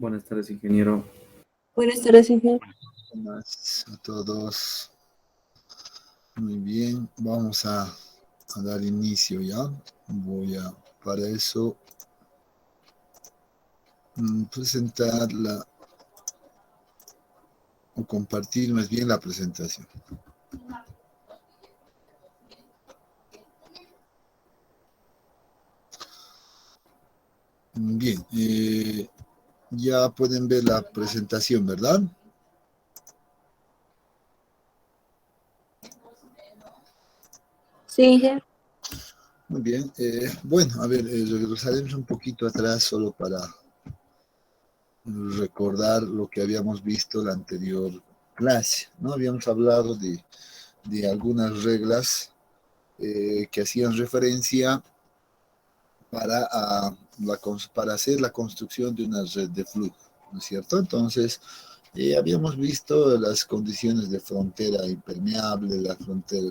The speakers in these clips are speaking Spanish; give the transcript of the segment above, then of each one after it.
Buenas tardes, ingeniero. Buenas tardes, ingeniero. Buenas a todos. Muy bien, vamos a dar inicio ya. Para eso, presentar o compartir más bien la presentación. Bien, ya pueden ver la presentación, ¿verdad? Sí, ingeniero. Muy bien, bueno, a ver, regresaremos un poquito atrás solo para recordar lo que habíamos visto la anterior clase, ¿no? Habíamos hablado de algunas reglas que hacían referencia para hacer la construcción de una red de flujo, ¿no es cierto? Entonces, habíamos visto las condiciones de frontera impermeable,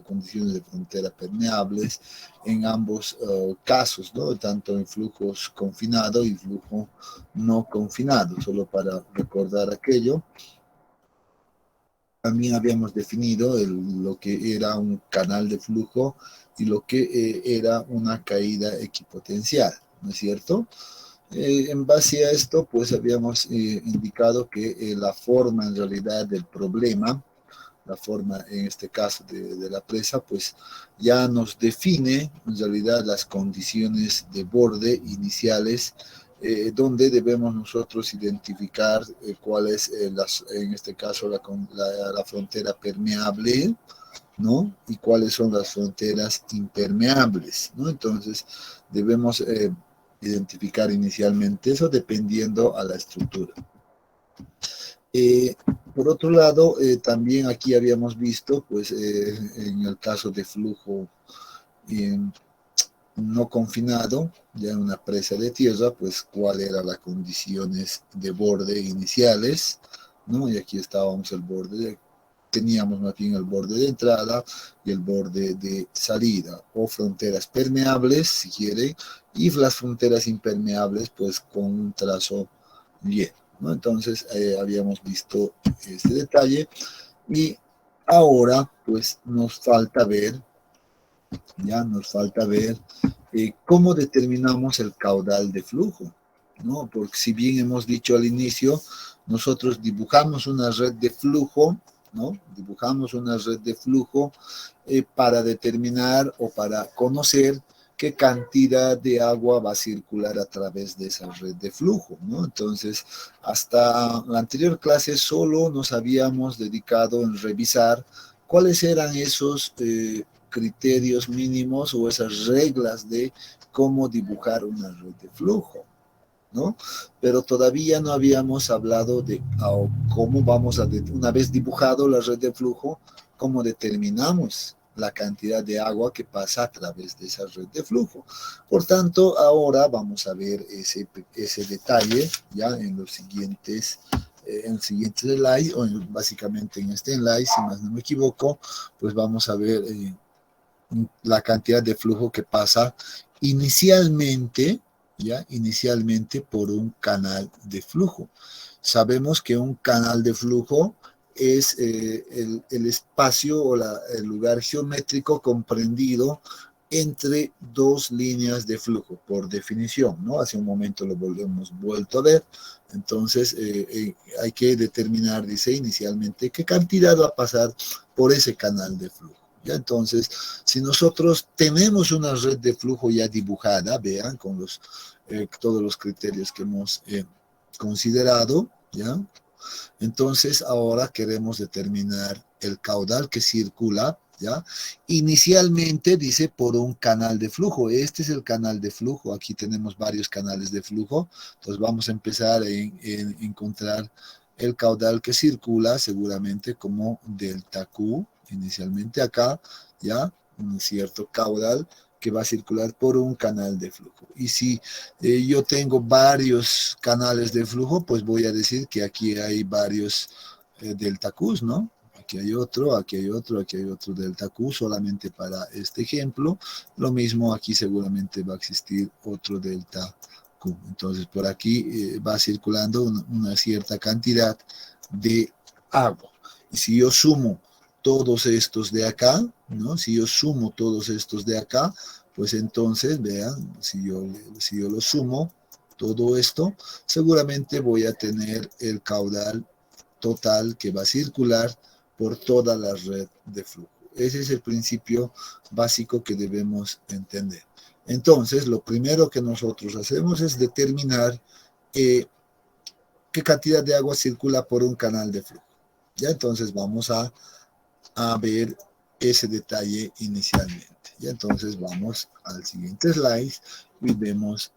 condiciones de frontera permeables en ambos casos, ¿no? Tanto en flujos confinado y flujo no confinado, solo para recordar aquello. También habíamos definido lo que era un canal de flujo y lo que era una caída equipotencial, ¿no es cierto? En base a esto, pues habíamos indicado que la forma en realidad del problema, la forma en este caso de la presa, pues ya nos define en realidad las condiciones de borde iniciales donde debemos nosotros identificar cuál es, en este caso, la frontera permeable, ¿no? Y cuáles son las fronteras impermeables, ¿no? Entonces, debemos identificar inicialmente eso dependiendo a la estructura. Por otro lado, también aquí habíamos visto, pues, en el caso de flujo no confinado, ya en una presa de tierra, pues cuáles eran las condiciones de borde iniciales, ¿no? Y aquí estábamos teníamos más bien el borde de entrada y el borde de salida, o fronteras permeables, si quiere, y las fronteras impermeables, pues con un trazo lleno, ¿no? Entonces, habíamos visto este detalle, y ahora, pues, nos falta ver cómo determinamos el caudal de flujo, ¿no? Porque si bien hemos dicho al inicio, nosotros dibujamos una red de flujo, ¿no? Dibujamos una red de flujo para determinar o para conocer qué cantidad de agua va a circular a través de esa red de flujo, ¿no? Entonces, hasta la anterior clase solo nos habíamos dedicado en revisar cuáles eran esos criterios mínimos o esas reglas de cómo dibujar una red de flujo, ¿no? Pero todavía no habíamos hablado de cómo vamos una vez dibujado la red de flujo, cómo determinamos la cantidad de agua que pasa a través de esa red de flujo. Por tanto, ahora vamos a ver ese detalle ya en los siguientes en el siguiente slide, o básicamente en este slide, si más no me equivoco, pues vamos a ver la cantidad de flujo que pasa inicialmente, inicialmente por un canal de flujo. Sabemos que un canal de flujo es el espacio o el lugar geométrico comprendido entre dos líneas de flujo, por definición, ¿no? Hace un momento lo hemos vuelto a ver. Entonces, hay que determinar, dice inicialmente, qué cantidad va a pasar por ese canal de flujo. ¿Ya? Entonces, si nosotros tenemos una red de flujo ya dibujada, vean, con todos los criterios que hemos considerado, ¿ya? Entonces, ahora queremos determinar el caudal que circula, ¿ya? Inicialmente dice por un canal de flujo. Este es el canal de flujo. Aquí tenemos varios canales de flujo. Entonces, vamos a empezar en encontrar el caudal que circula seguramente como delta Q, inicialmente acá, ¿ya? Un cierto caudal que va a circular por un canal de flujo. Y si yo tengo varios canales de flujo, pues voy a decir que aquí hay varios delta Qs, ¿no? Aquí hay otro, aquí hay otro, aquí hay otro delta Q solamente para este ejemplo. Lo mismo aquí seguramente va a existir otro delta Q. Entonces, por aquí va circulando una cierta cantidad de agua. Y si yo sumo todos estos de acá, ¿no? Si yo sumo todos estos de acá, pues entonces, vean, si yo lo sumo, todo esto, seguramente voy a tener el caudal total que va a circular por toda la red de flujo. Ese es el principio básico que debemos entender. Entonces, lo primero que nosotros hacemos es determinar qué cantidad de agua circula por un canal de flujo. Ya, entonces vamos a ver ese detalle inicialmente. Y entonces vamos al siguiente slide y vemos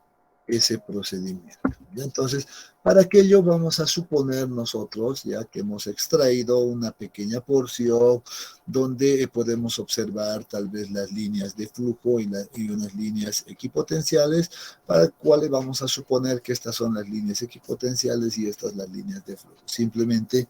ese procedimiento. ¿Ya? Entonces, para aquello vamos a suponer nosotros, ya que hemos extraído una pequeña porción donde podemos observar tal vez las líneas de flujo y unas líneas equipotenciales, para cuales vamos a suponer que estas son las líneas equipotenciales y estas las líneas de flujo. Simplemente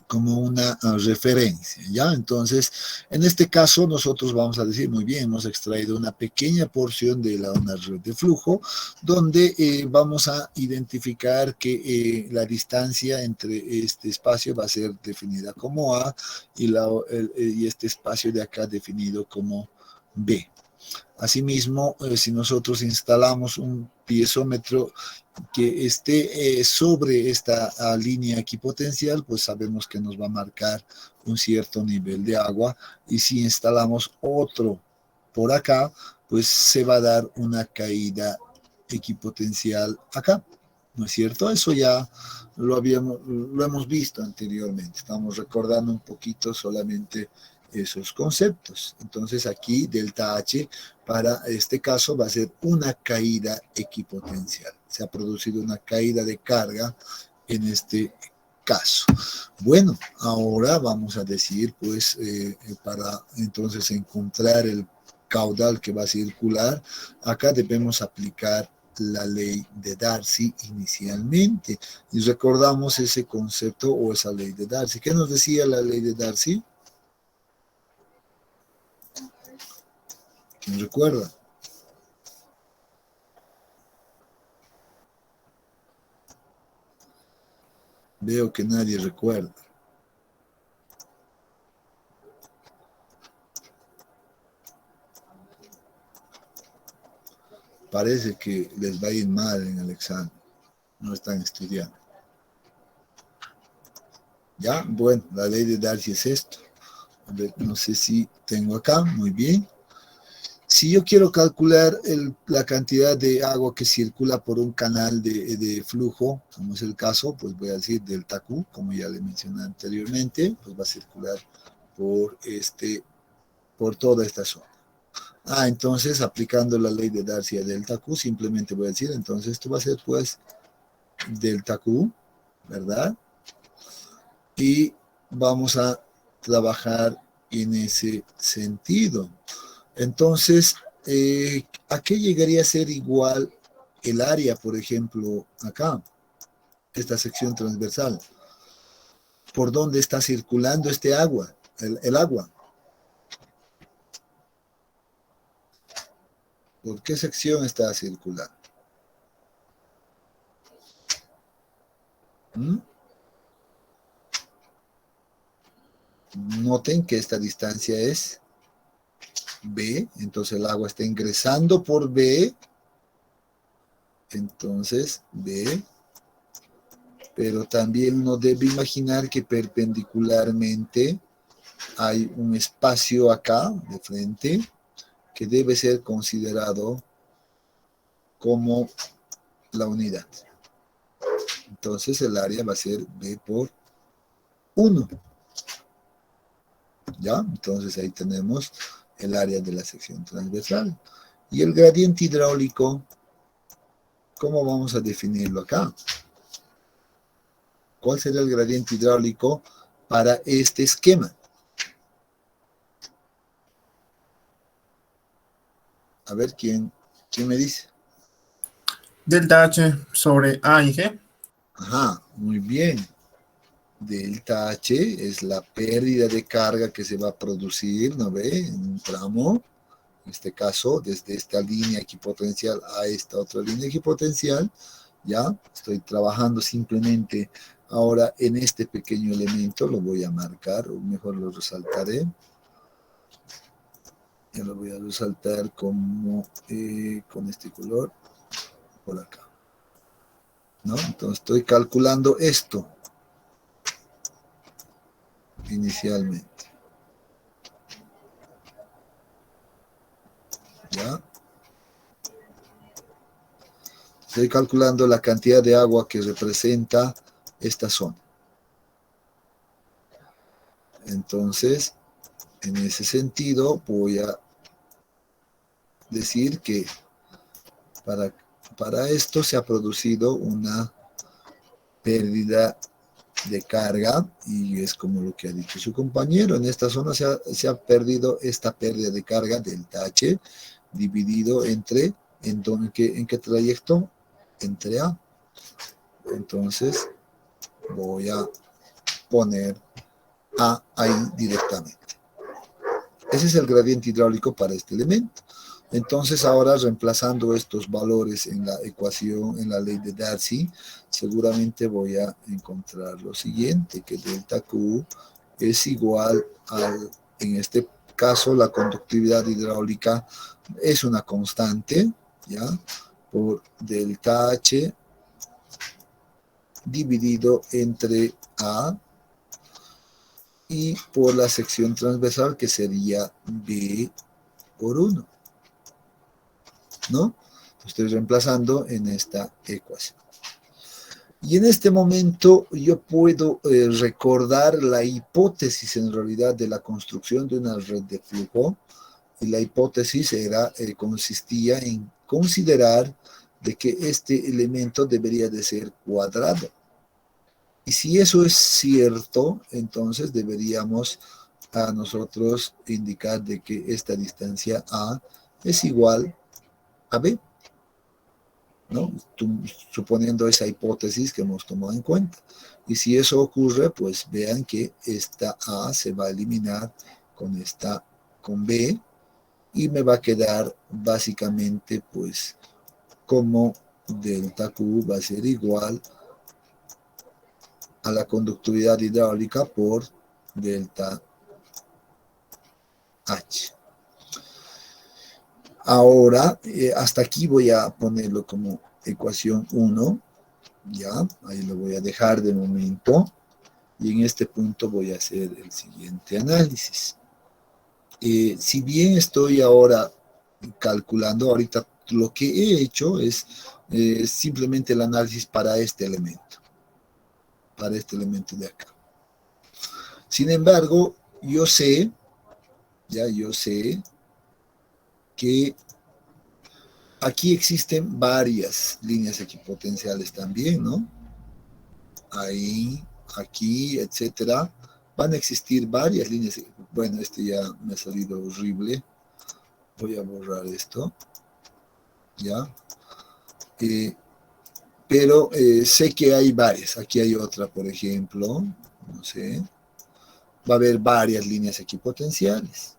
como una referencia, ¿ya? Entonces, en este caso, nosotros vamos a decir, muy bien, hemos extraído una pequeña porción de una red de flujo, donde vamos a identificar que la distancia entre este espacio va a ser definida como A y este espacio de acá definido como B. Asimismo, si nosotros instalamos un piezómetro que esté sobre esta línea equipotencial, pues sabemos que nos va a marcar un cierto nivel de agua, y si instalamos otro por acá, pues se va a dar una caída equipotencial acá, ¿no es cierto? Eso ya lo hemos visto anteriormente, estamos recordando un poquito solamente esos conceptos. Entonces aquí delta H para este caso va a ser una caída equipotencial. Se ha producido una caída de carga en este caso. Bueno, ahora vamos a decir, pues, para entonces encontrar el caudal que va a circular, acá debemos aplicar la ley de Darcy inicialmente. Y recordamos ese concepto o esa ley de Darcy. ¿Qué nos decía la ley de Darcy? ¿Quién recuerda? Veo que nadie recuerda. Parece que les va a ir mal en el examen. No están estudiando. ¿Ya? Bueno, la ley de Darcy es esto. A ver, no sé si tengo acá. Muy bien. Si yo quiero calcular la cantidad de agua que circula por un canal de flujo, como es el caso, pues voy a decir delta Q, como ya le mencioné anteriormente, pues va a circular por toda esta zona. Entonces, aplicando la ley de Darcy a delta Q, simplemente voy a decir, entonces esto va a ser pues delta Q, ¿verdad? Y vamos a trabajar en ese sentido. Entonces, ¿a qué llegaría a ser igual el área, por ejemplo, acá, esta sección transversal? ¿Por dónde está circulando este agua, el agua? ¿Por qué sección está circulando? Noten que esta distancia es B, entonces el agua está ingresando por B, entonces B, pero también uno debe imaginar que perpendicularmente hay un espacio acá de frente que debe ser considerado como la unidad. Entonces el área va a ser B por 1. ¿Ya? Entonces ahí tenemos el área de la sección transversal. Y el gradiente hidráulico, ¿cómo vamos a definirlo acá? ¿Cuál sería el gradiente hidráulico para este esquema? A ver, ¿quién me dice? Delta H sobre A y G. Ajá, muy bien. Delta H es la pérdida de carga que se va a producir, ¿no ve? En un tramo. este caso, desde esta línea equipotencial a esta otra línea equipotencial, ya estoy trabajando simplemente ahora en este pequeño elemento, lo voy a marcar, o mejor lo resaltaré. Ya lo voy a resaltar como con este color por acá, ¿no? Entonces estoy calculando esto inicialmente, ¿ya? Estoy calculando la cantidad de agua que representa esta zona. Entonces, en ese sentido, voy a decir que para esto se ha producido una pérdida de carga, y es como lo que ha dicho su compañero, en esta zona se ha perdido esta pérdida de carga delta H dividido entre, ¿en qué trayecto? Entre A. Entonces voy a poner A ahí directamente. Ese es el gradiente hidráulico para este elemento. Entonces ahora, reemplazando estos valores en la ecuación, en la ley de Darcy, seguramente voy a encontrar lo siguiente, que delta Q es igual en este caso, la conductividad hidráulica es una constante, ¿ya? Por delta H dividido entre A y por la sección transversal, que sería B por 1. ¿No? Estoy reemplazando en esta ecuación. Y en este momento yo puedo recordar la hipótesis en realidad de la construcción de una red de flujo. Y la hipótesis consistía en considerar de que este elemento debería de ser cuadrado. Y si eso es cierto, entonces deberíamos a nosotros indicar de que esta distancia A es igual a B, ¿no? Suponiendo esa hipótesis que hemos tomado en cuenta. Y si eso ocurre, pues vean que esta A se va a eliminar con B, y me va a quedar básicamente pues como delta Q va a ser igual a la conductividad hidráulica por delta H. Ahora, hasta aquí voy a ponerlo como ecuación 1, ya, ahí lo voy a dejar de momento, y en este punto voy a hacer el siguiente análisis. Si bien estoy ahora calculando, ahorita lo que he hecho es simplemente el análisis para este elemento de acá. Sin embargo, yo sé que aquí existen varias líneas equipotenciales también, ¿no? Ahí, aquí, etcétera. Van a existir varias líneas. Bueno, este ya me ha salido horrible. Voy a borrar esto. ¿Ya? Pero sé que hay varias. Aquí hay otra, por ejemplo. No sé. Va a haber varias líneas equipotenciales.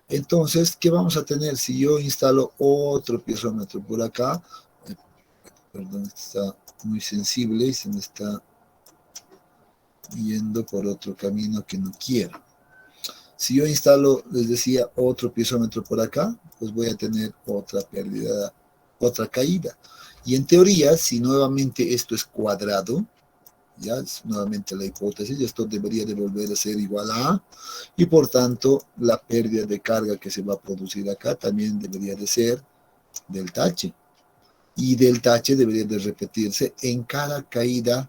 Entonces, ¿qué vamos a tener? Si yo instalo otro piezómetro por acá, perdón, está muy sensible y se me está yendo por otro camino que no quiero. Si yo instalo, les decía, otro piezómetro por acá, pues voy a tener otra pérdida, otra caída. Y en teoría, si nuevamente esto es cuadrado, ya es nuevamente la hipótesis, esto debería de volver a ser igual a A, y por tanto la pérdida de carga que se va a producir acá también debería de ser delta H, y delta H debería de repetirse en cada caída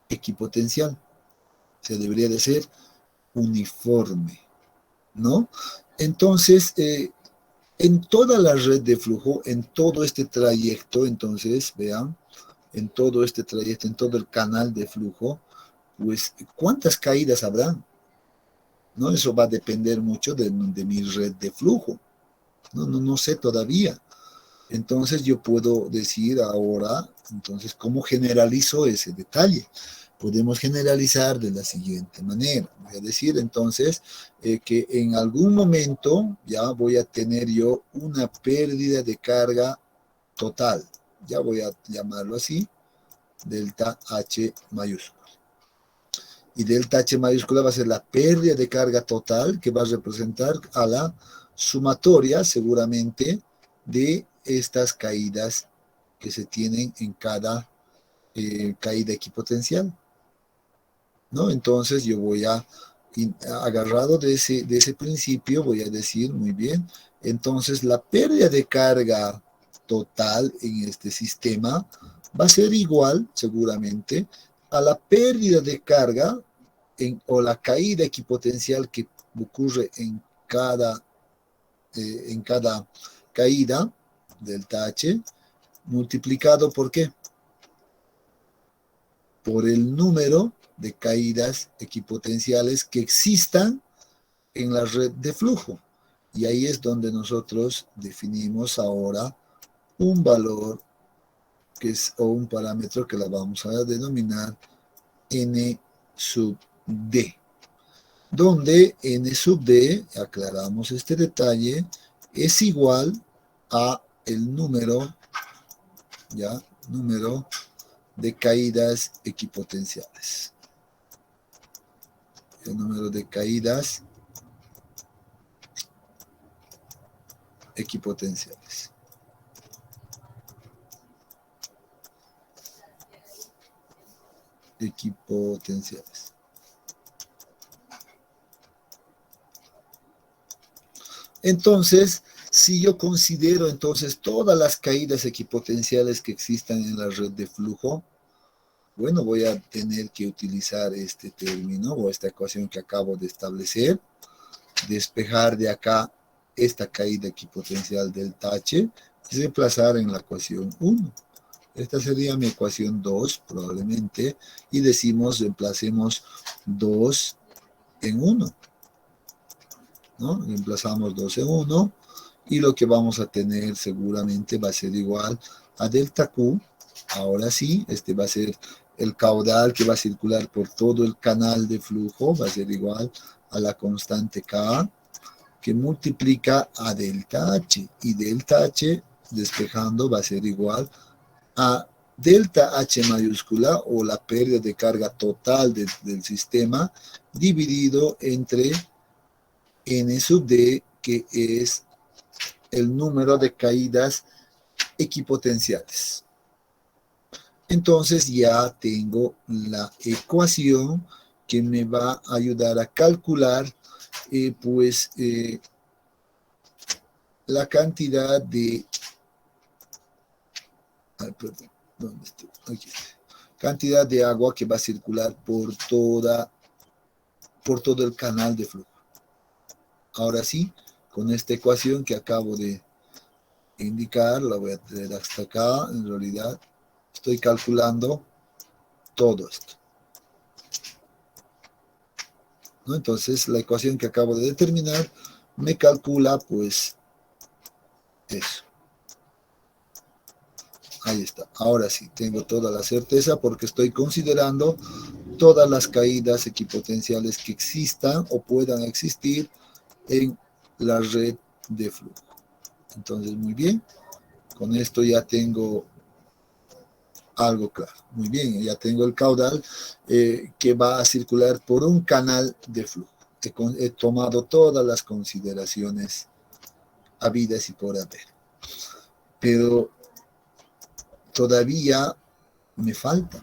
equipotencial, o sea, debería de ser uniforme, ¿no? Entonces, en toda la red de flujo, en todo este trayecto, entonces, vean, en todo este trayecto, en todo el canal de flujo, pues, ¿cuántas caídas habrán? ¿No? Eso va a depender mucho de mi red de flujo. No sé todavía. Entonces yo puedo decir ahora, entonces, ¿cómo generalizo ese detalle? podemos generalizar de la siguiente manera. Voy a decir entonces que en algún momento ya voy a tener yo una pérdida de carga total. Ya voy a llamarlo así, delta H mayúscula. Y delta H mayúscula va a ser la pérdida de carga total que va a representar a la sumatoria seguramente de estas caídas que se tienen en cada caída equipotencial, ¿no? Entonces yo voy a, agarrado de ese principio, voy a decir, muy bien, entonces la pérdida de carga total en este sistema va a ser igual, seguramente, a la pérdida de carga o la caída equipotencial que ocurre en cada caída, delta H, multiplicado ¿por qué? Por el número de caídas equipotenciales que existan en la red de flujo. Y ahí es donde nosotros definimos ahora un valor que es, o un parámetro que la vamos a denominar N sub D. Donde N sub D, aclaramos este detalle, es igual a el número, ya, número de caídas equipotenciales. El número de caídas equipotenciales. Equipotenciales. Entonces, si yo considero entonces todas las caídas equipotenciales que existan en la red de flujo, bueno, voy a tener que utilizar este término o esta ecuación que acabo de establecer, despejar de acá esta caída equipotencial delta H y reemplazar en la ecuación 1. Esta sería mi ecuación 2 probablemente, y decimos reemplacemos 2 en 1, ¿no? Reemplazamos 2 en 1 y lo que vamos a tener seguramente va a ser igual a delta Q. Ahora sí, este va a ser el caudal que va a circular por todo el canal de flujo, va a ser igual a la constante K, que multiplica a delta H, y delta H despejando va a ser igual a delta H mayúscula, o la pérdida de carga total del sistema, dividido entre N sub D, que es el número de caídas equipotenciales. Entonces ya tengo la ecuación que me va a ayudar a calcular la cantidad de ¿dónde estoy? Aquí. Cantidad de agua que va a circular por todo el canal de flujo. Ahora sí, con esta ecuación que acabo de indicar, la voy a traer hasta acá. En realidad estoy calculando todo esto, ¿no? Entonces la ecuación que acabo de determinar me calcula pues eso. Ahí está. Ahora sí, tengo toda la certeza porque estoy considerando todas las caídas equipotenciales que existan o puedan existir en la red de flujo. Entonces, muy bien. Con esto ya tengo algo claro. Muy bien, ya tengo el caudal que va a circular por un canal de flujo. He tomado todas las consideraciones habidas y por haber. Pero todavía me falta.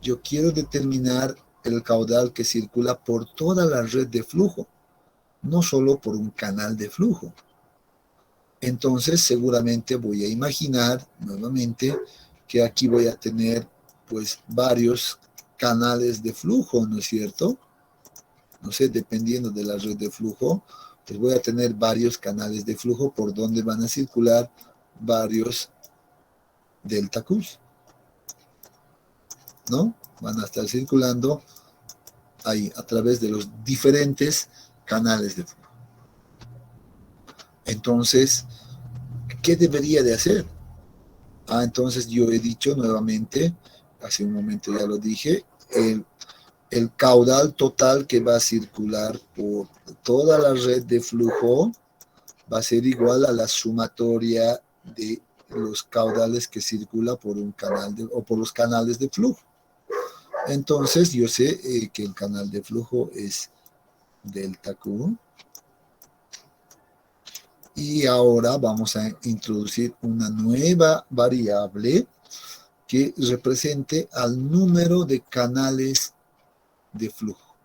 Yo quiero determinar el caudal que circula por toda la red de flujo, no solo por un canal de flujo. Entonces seguramente voy a imaginar nuevamente que aquí voy a tener pues varios canales de flujo, ¿no es cierto? No sé, dependiendo de la red de flujo, pues voy a tener varios canales de flujo por donde van a circular varios delta Qs, ¿no? Van a estar circulando ahí a través de los diferentes canales de flujo. Entonces, ¿qué debería de hacer? Entonces yo he dicho nuevamente, hace un momento ya lo dije, el caudal total que va a circular por toda la red de flujo va a ser igual a la sumatoria de los caudales que circula por un canal o por los canales de flujo. Entonces yo sé que el canal de flujo es delta Q. Y ahora vamos a introducir una nueva variable que represente al número de canales de flujo.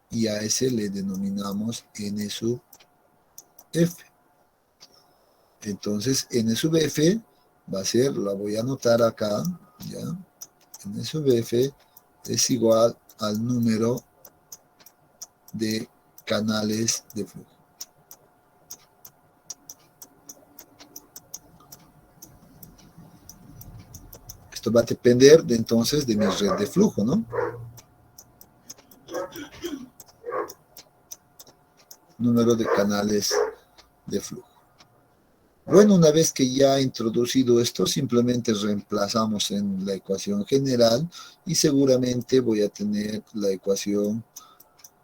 Y a ese le denominamos N sub F. Entonces, N sub F va a ser, la voy a anotar acá, ¿ya? N sub F es igual al número de canales de flujo. Esto va a depender de, entonces de mi red de flujo, ¿no? Número de canales de flujo. Bueno, una vez que ya he introducido esto, simplemente reemplazamos en la ecuación general y seguramente voy a tener la ecuación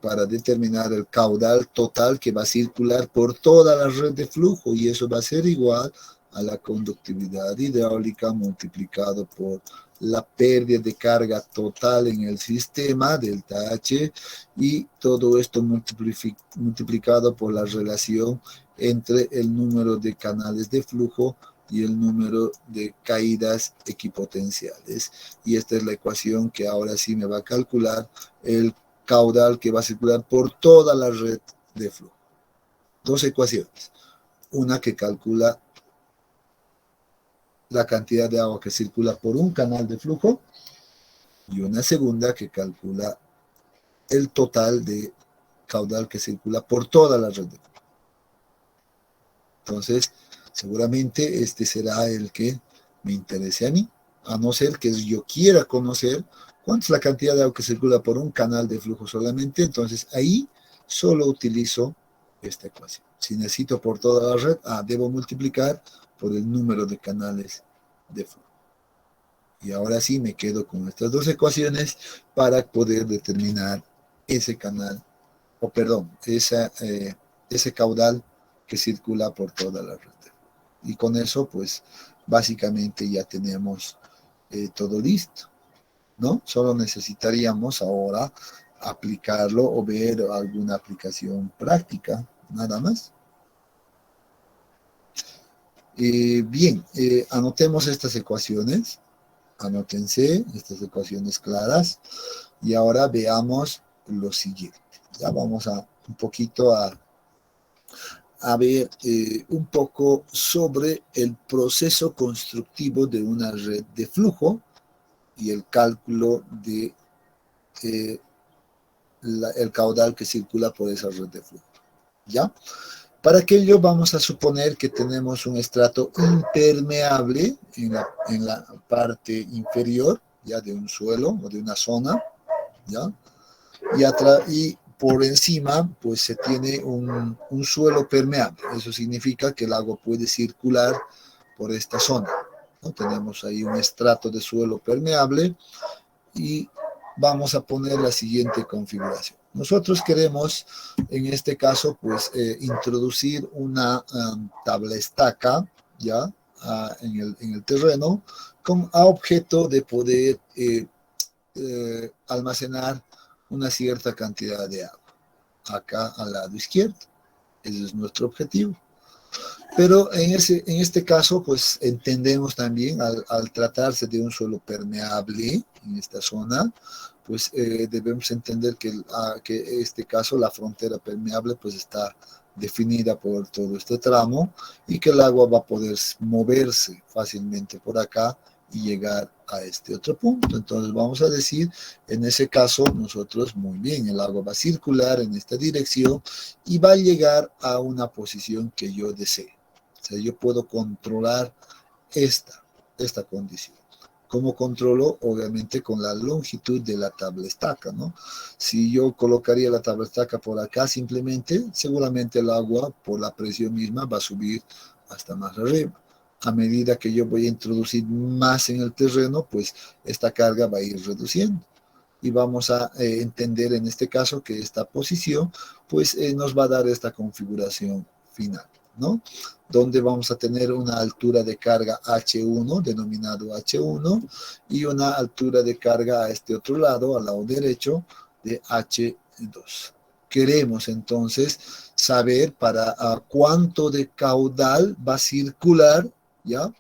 para determinar el caudal total que va a circular por toda la red de flujo, y eso va a ser igual a la conductividad hidráulica multiplicado por la pérdida de carga total en el sistema, delta H, y todo esto multiplicado por la relación entre el número de canales de flujo y el número de caídas equipotenciales. Y esta es la ecuación que ahora sí me va a calcular el caudal que va a circular por toda la red de flujo. Dos ecuaciones. Una que calcula la cantidad de agua que circula por un canal de flujo y una segunda que calcula el total de caudal que circula por toda la red de flujo. Entonces, seguramente este será el que me interese a mí, a no ser que yo quiera conocer cuánta es la cantidad de agua que circula por un canal de flujo solamente. Entonces, ahí solo utilizo esta ecuación. Si necesito por toda la red, debo multiplicar por el número de canales de flujo. Y ahora sí me quedo con estas dos ecuaciones para poder determinar ese canal, o perdón, ese caudal que circula por toda la red. Y con eso, pues, básicamente ya tenemos todo listo, ¿no? Solo necesitaríamos ahora aplicarlo o ver alguna aplicación práctica, nada más. Bien, anotemos estas ecuaciones, anótense estas ecuaciones claras, y ahora veamos lo siguiente. Ya vamos a un poquito a ver un poco sobre el proceso constructivo de una red de flujo y el cálculo de el caudal que circula por esa red de flujo. ¿Ya? Para aquello vamos a suponer que tenemos un estrato impermeable en la parte inferior, ya, de un suelo o de una zona, ¿ya? Y por encima, pues se tiene un suelo permeable. Eso significa que el agua puede circular por esta zona, ¿no? Tenemos ahí un estrato de suelo permeable y vamos a poner la siguiente configuración. Nosotros queremos, en este caso, pues introducir una tabla estaca, ¿ya? En el terreno, con objeto de poder almacenar una cierta cantidad de agua. Acá al lado izquierdo. Ese es nuestro objetivo. Pero en este caso, pues entendemos también, al tratarse de un suelo permeable en esta zona, pues debemos entender que en este caso la frontera permeable pues está definida por todo este tramo y que el agua va a poder moverse fácilmente por acá y llegar a este otro punto. Entonces vamos a decir, en ese caso nosotros, muy bien, el agua va a circular en esta dirección y va a llegar a una posición que yo desee. O sea, yo puedo controlar esta condición. ¿Cómo controlo? Obviamente con la longitud de la tabla estaca, ¿no? Si yo colocaría la tabla estaca por acá, simplemente, seguramente el agua, por la presión misma, va a subir hasta más arriba. A medida que yo voy a introducir más en el terreno, pues esta carga va a ir reduciendo. y vamos a entender en este caso que esta posición pues nos va a dar esta configuración final, ¿no? Donde vamos a tener una altura de carga H1, denominado H1, y una altura de carga a este otro lado, al lado derecho, de H2. Queremos entonces saber para cuánto de caudal va a circular, ya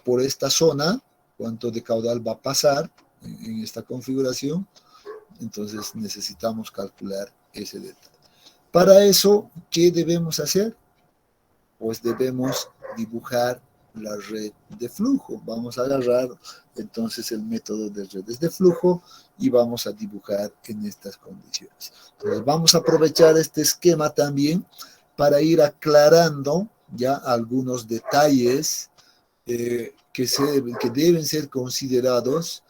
por esta zona, cuánto de caudal va a pasar en esta configuración. Entonces necesitamos calcular ese detalle. Para eso, ¿qué debemos hacer? Pues debemos dibujar la red de flujo. Vamos a agarrar entonces el método de redes de flujo y vamos a dibujar en estas condiciones. Entonces vamos a aprovechar este esquema también para ir aclarando ya algunos detalles que deben ser considerados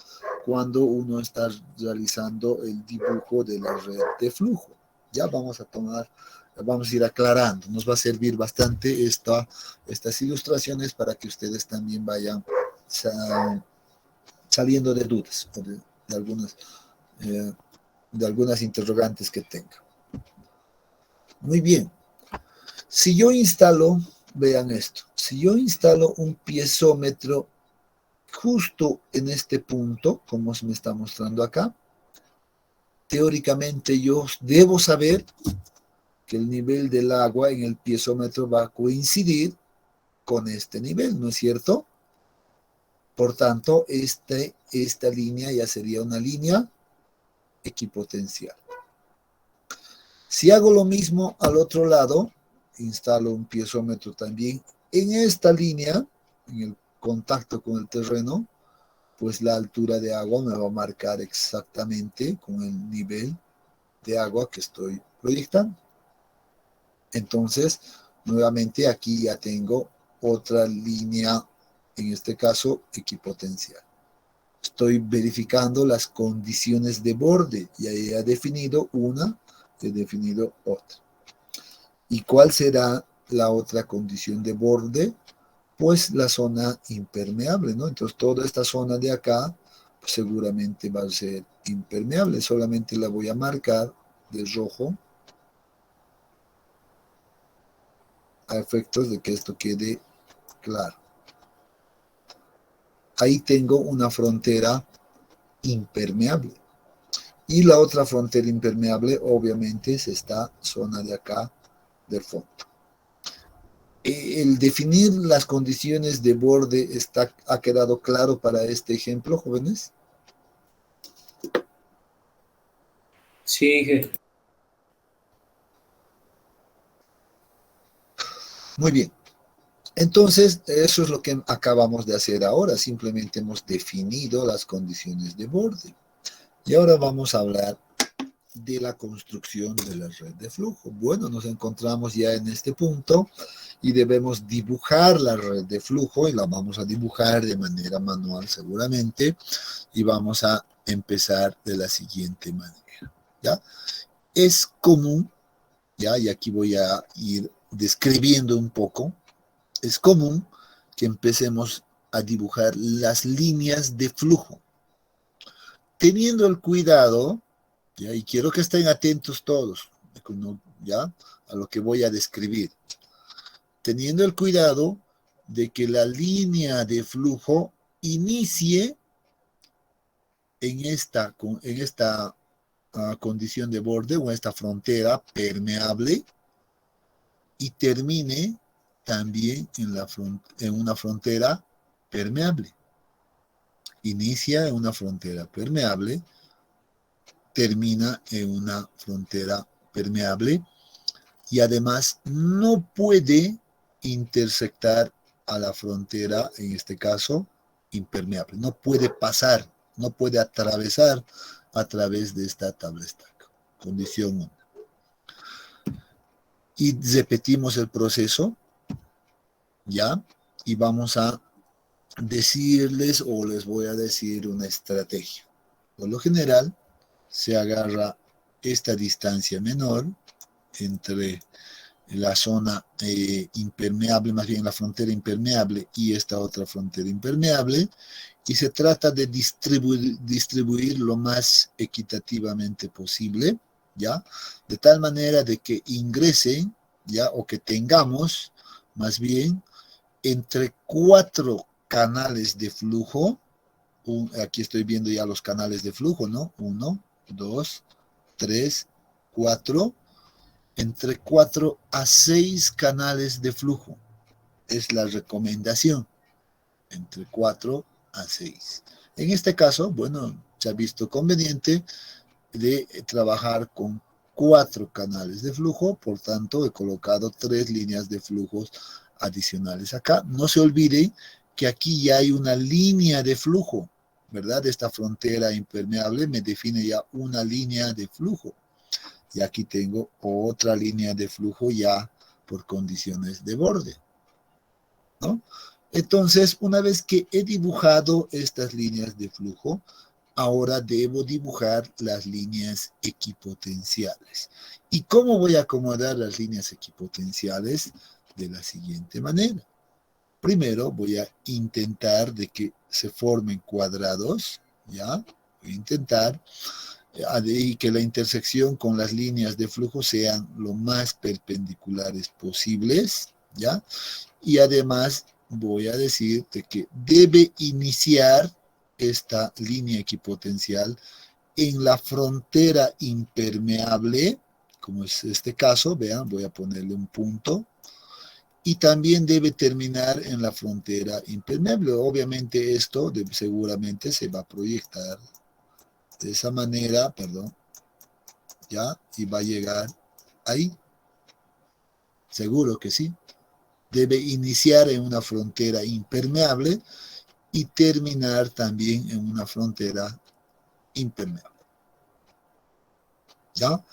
cuando uno está realizando el dibujo de la red de flujo. Ya vamos a ir aclarando. Nos va a servir bastante estas ilustraciones para que ustedes también vayan saliendo de dudas o de algunas interrogantes que tengan. Muy bien. Si yo instalo, vean esto, si yo instalo un piezómetro justo en este punto, como se me está mostrando acá, teóricamente yo debo saber que el nivel del agua en el piezómetro va a coincidir con este nivel, ¿no es cierto? Por tanto, esta línea ya sería una línea equipotencial. Si hago lo mismo al otro lado, instalo un piezómetro también en esta línea, en el contacto con el terreno, pues la altura de agua me va a marcar exactamente con el nivel de agua que estoy proyectando. Entonces, nuevamente aquí ya tengo otra línea, en este caso equipotencial. Estoy verificando las condiciones de borde. Ya he definido una, he definido otra. ¿Y cuál será la otra condición de borde? Pues la zona impermeable, ¿no? Entonces toda esta zona de acá pues seguramente va a ser impermeable. Solamente la voy a marcar de rojo a efectos de que esto quede claro. Ahí tengo una frontera impermeable. Y la otra frontera impermeable obviamente es esta zona de acá del fondo. El definir las condiciones de borde ha quedado claro para este ejemplo, jóvenes. Sí, Muy bien. Entonces, eso es lo que acabamos de hacer ahora. Simplemente hemos definido las condiciones de borde. Y ahora vamos a hablar de la construcción de la red de flujo. Bueno, nos encontramos ya en este punto y debemos dibujar la red de flujo y la vamos a dibujar de manera manual seguramente y vamos a empezar de la siguiente manera, ¿ya? Es común, ¿ya? Y aquí voy a ir describiendo un poco, es común que empecemos a dibujar las líneas de flujo, teniendo el cuidado, ¿ya? Y quiero que estén atentos todos, ¿ya? A lo que voy a describir. Teniendo el cuidado de que la línea de flujo inicie en esta condición de borde o esta frontera permeable y termine también en una frontera permeable. Inicia en una frontera permeable, termina en una frontera permeable y además no puede intersectar a la frontera, en este caso, impermeable. No puede pasar, no puede atravesar a través de esta tabla estaca. Condición 1. Y repetimos el proceso, ¿ya? Y vamos a decirles o les voy a decir una estrategia. Por lo general, se agarra esta distancia menor entre la zona impermeable, más bien la frontera impermeable y esta otra frontera impermeable, y se trata de distribuir lo más equitativamente posible, ¿ya? De tal manera de que ingresen, ¿ya? O que tengamos, más bien, entre 4 canales de flujo, aquí estoy viendo ya los canales de flujo, ¿no? 1, 2, 3, 4, entre 4 a 6 canales de flujo. Es la recomendación, entre 4 a 6. En este caso, bueno, se ha visto conveniente de trabajar con 4 canales de flujo, por tanto he colocado 3 líneas de flujos adicionales acá. No se olviden que aquí ya hay una línea de flujo, ¿verdad? Esta frontera impermeable me define ya una línea de flujo. Y aquí tengo otra línea de flujo ya por condiciones de borde, ¿no? Entonces, una vez que he dibujado estas líneas de flujo, ahora debo dibujar las líneas equipotenciales. ¿Y cómo voy a acomodar las líneas equipotenciales? De la siguiente manera. Primero voy a intentar de que se formen cuadrados, ¿ya? Voy a intentar y que la intersección con las líneas de flujo sean lo más perpendiculares posibles, ¿ya? Y además voy a decirte que debe iniciar esta línea equipotencial en la frontera impermeable, como es este caso, vean, voy a ponerle un punto, y también debe terminar en la frontera impermeable. Obviamente esto seguramente se va a proyectar de esa manera, perdón, ¿ya? Y va a llegar ahí. Seguro que sí. Debe iniciar en una frontera impermeable y terminar también en una frontera impermeable. ¿Ya?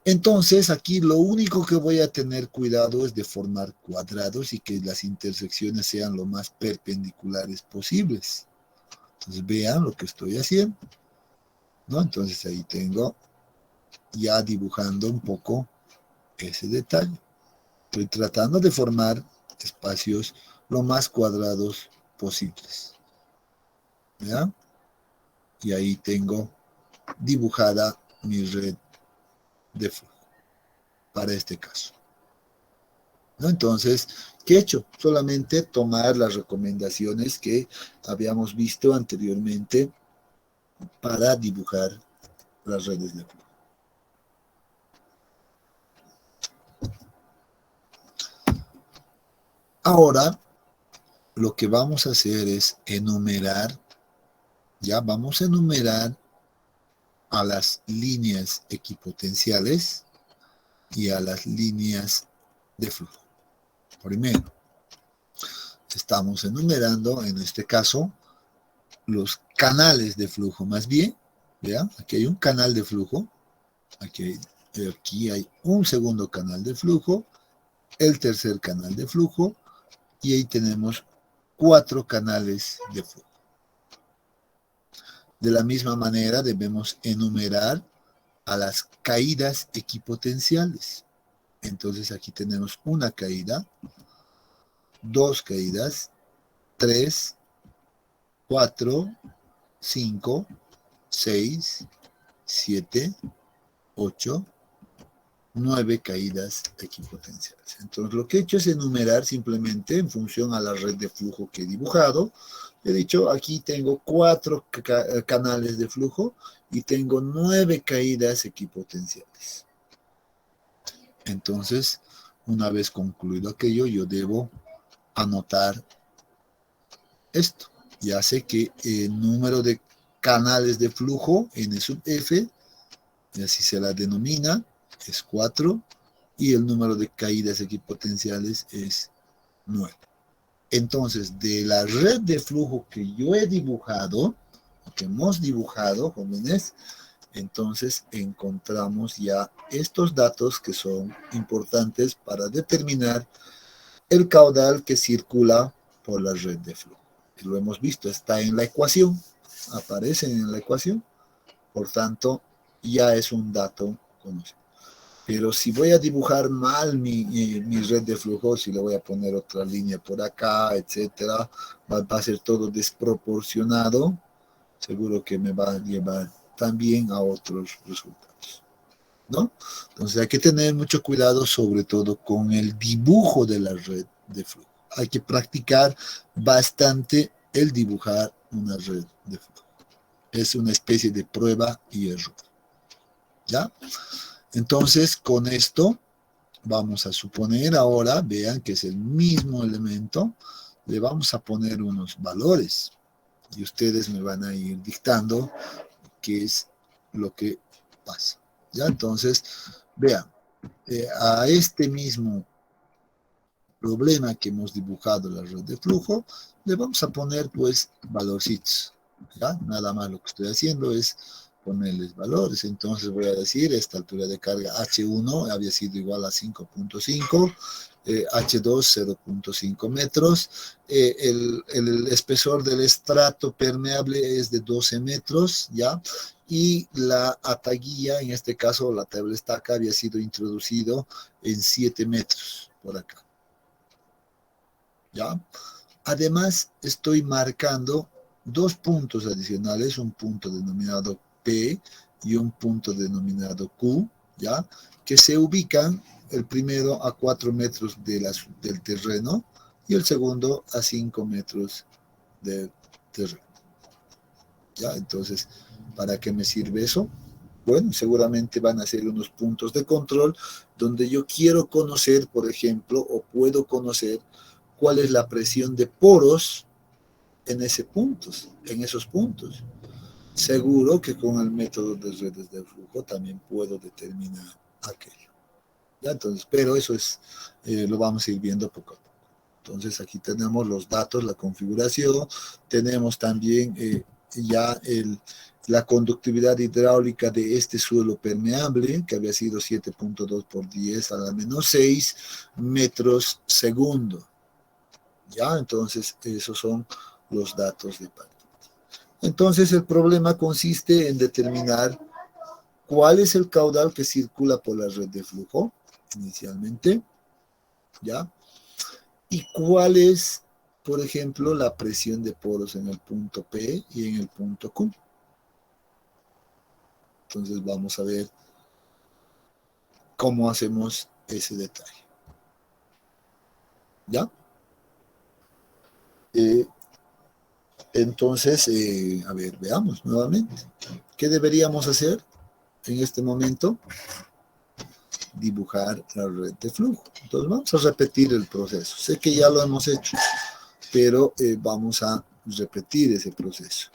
Entonces, aquí lo único que voy a tener cuidado es de formar cuadrados y que las intersecciones sean lo más perpendiculares posibles. Entonces, vean lo que estoy haciendo, ¿no? Entonces, ahí tengo ya dibujando un poco ese detalle. Estoy tratando de formar espacios lo más cuadrados posibles. ¿Ya? Y ahí tengo dibujada mi red de flujo para este caso, ¿no? Entonces, ¿qué he hecho? Solamente tomar las recomendaciones que habíamos visto anteriormente para dibujar las redes de flujo. Ahora, lo que vamos a hacer es enumerar, ya vamos a enumerar a las líneas equipotenciales y a las líneas de flujo. Primero, estamos enumerando, en este caso, los canales de flujo. Más bien, vean, aquí hay un canal de flujo, aquí hay un segundo canal de flujo, el tercer canal de flujo, y ahí tenemos 4 canales de flujo. De la misma manera debemos enumerar a las caídas equipotenciales. Entonces aquí tenemos una caída, 2 caídas, 3, 4, 5, 6, 7, 8, 9 caídas equipotenciales. Entonces lo que he hecho es enumerar simplemente en función a la red de flujo que he dibujado. He dicho, aquí tengo 4 canales de flujo y tengo 9 caídas equipotenciales. Entonces, una vez concluido aquello, yo debo anotar esto. Ya sé que el número de canales de flujo, N sub F, y así se la denomina, es 4, y el número de caídas equipotenciales es 9. Entonces, de la red de flujo que yo he dibujado, que hemos dibujado, jóvenes, entonces encontramos ya estos datos que son importantes para determinar el caudal que circula por la red de flujo. Y lo hemos visto, está en la ecuación, aparecen en la ecuación, por tanto, ya es un dato conocido. Pero si voy a dibujar mal mi red de flujo, si le voy a poner otra línea por acá, etcétera, va a ser todo desproporcionado, seguro que me va a llevar también a otros resultados, ¿no? Entonces hay que tener mucho cuidado, sobre todo con el dibujo de la red de flujo. Hay que practicar bastante el dibujar una red de flujo. Es una especie de prueba y error, ¿ya? Entonces, con esto vamos a suponer ahora, vean que es el mismo elemento, le vamos a poner unos valores y ustedes me van a ir dictando qué es lo que pasa. ¿Ya? Entonces, vean, a este mismo problema que hemos dibujado en la red de flujo, le vamos a poner pues valorcitos. ¿Ya? Nada más lo que estoy haciendo es ponerles valores. Entonces voy a decir, esta altura de carga H1 había sido igual a 5.5, H2 0.5 metros, el espesor del estrato permeable es de 12 metros, ¿ya? Y la ataguía, en este caso la tabla estaca, había sido introducido en 7 metros por acá, ¿ya? Además, estoy marcando dos puntos adicionales, un punto denominado P y un punto denominado Q, ¿ya? Que se ubican, el primero a 4 metros del terreno y el segundo a 5 metros del terreno, ¿ya? Entonces, ¿para qué me sirve eso? Bueno, seguramente van a ser unos puntos de control donde yo quiero conocer, por ejemplo, o puedo conocer cuál es la presión de poros en esos puntos. Seguro que con el método de redes de flujo también puedo determinar aquello. ¿Ya? Entonces, pero eso es, lo vamos a ir viendo poco a poco. Entonces aquí tenemos los datos, la configuración, tenemos también ya la conductividad hidráulica de este suelo permeable, que había sido 7.2 por 10 a la menos 6 metros segundo. ¿Ya? Entonces, esos son los datos de parte. Entonces, el problema consiste en determinar cuál es el caudal que circula por la red de flujo, inicialmente, ¿ya? Y cuál es, por ejemplo, la presión de poros en el punto P y en el punto Q. Entonces, vamos a ver cómo hacemos ese detalle, ¿ya? Entonces, a ver, veamos nuevamente. ¿Qué deberíamos hacer en este momento? Dibujar la red de flujo. Entonces vamos a repetir el proceso. Sé que ya lo hemos hecho, pero vamos a repetir ese proceso.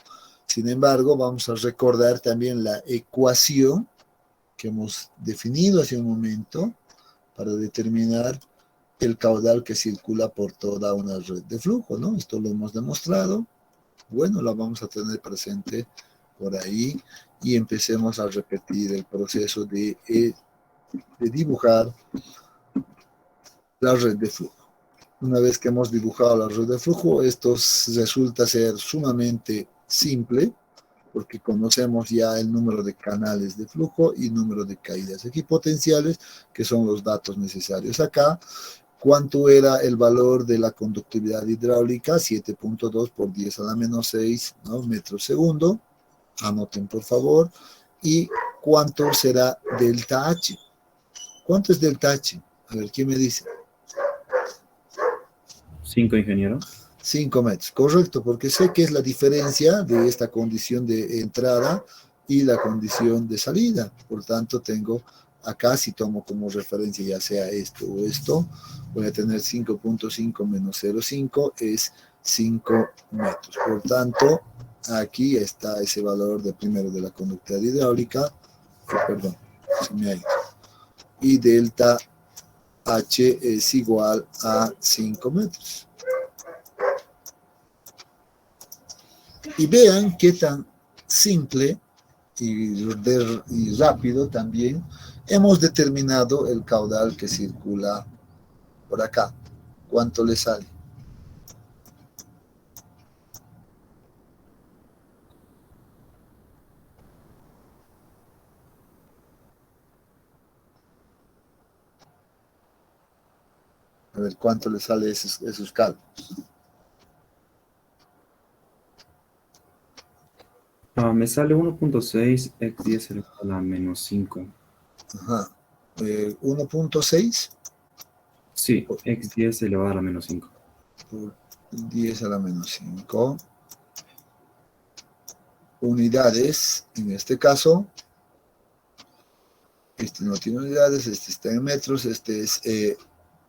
Sin embargo, vamos a recordar también la ecuación que hemos definido hace un momento para determinar el caudal que circula por toda una red de flujo, ¿no? Esto lo hemos demostrado. Bueno, la vamos a tener presente por ahí y empecemos a repetir el proceso de dibujar la red de flujo. Una vez que hemos dibujado la red de flujo, esto resulta ser sumamente simple porque conocemos ya el número de canales de flujo y número de caídas equipotenciales, que son los datos necesarios acá. ¿Cuánto era el valor de la conductividad hidráulica? 7.2 por 10 a la menos 6, ¿no? Metros segundo. Anoten, por favor. ¿Y cuánto será delta H? ¿Cuánto es delta H? A ver, ¿quién me dice? 5, ingeniero. 5 metros, correcto, porque sé que es la diferencia de esta condición de entrada y la condición de salida. Por tanto, tengo acá, si tomo como referencia ya sea esto o esto, voy a tener 5.5 menos 0.5 es 5 metros. Por tanto, aquí está ese valor de primero de la conductividad hidráulica, perdón, se me ha ido, y delta H es igual a 5 metros. Y vean qué tan simple y rápido también hemos determinado el caudal que circula por acá. ¿Cuánto le sale? A ver cuánto le sale esos cálculos. Me sale 1.6 x 10 elevado a la menos 5. Ajá. 1.6 Sí, x 10 elevado a la menos 5. por 10 a la menos 5 unidades. En este caso, este no tiene unidades, este está en metros, este es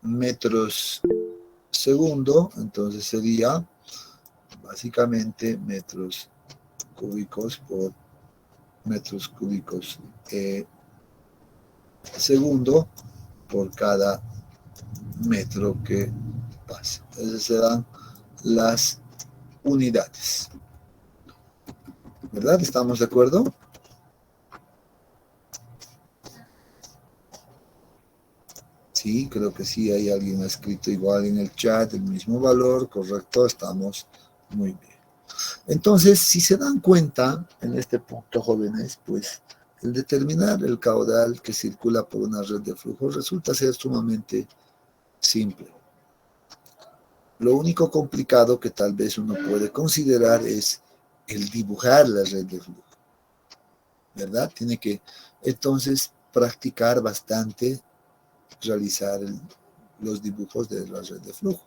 metros segundo, entonces sería básicamente metros cúbicos por metros cúbicos segundo por cada metro que pasa. Esas serán las unidades. ¿Verdad? ¿Estamos de acuerdo? Sí, creo que sí, hay alguien ha escrito igual en el chat, el mismo valor, correcto, estamos muy bien. Entonces, si se dan cuenta en este punto, jóvenes, pues el determinar el caudal que circula por una red de flujo resulta ser sumamente simple. Lo único complicado que tal vez uno puede considerar es el dibujar la red de flujo, ¿verdad? Tiene que entonces practicar bastante, realizar los dibujos de la red de flujo.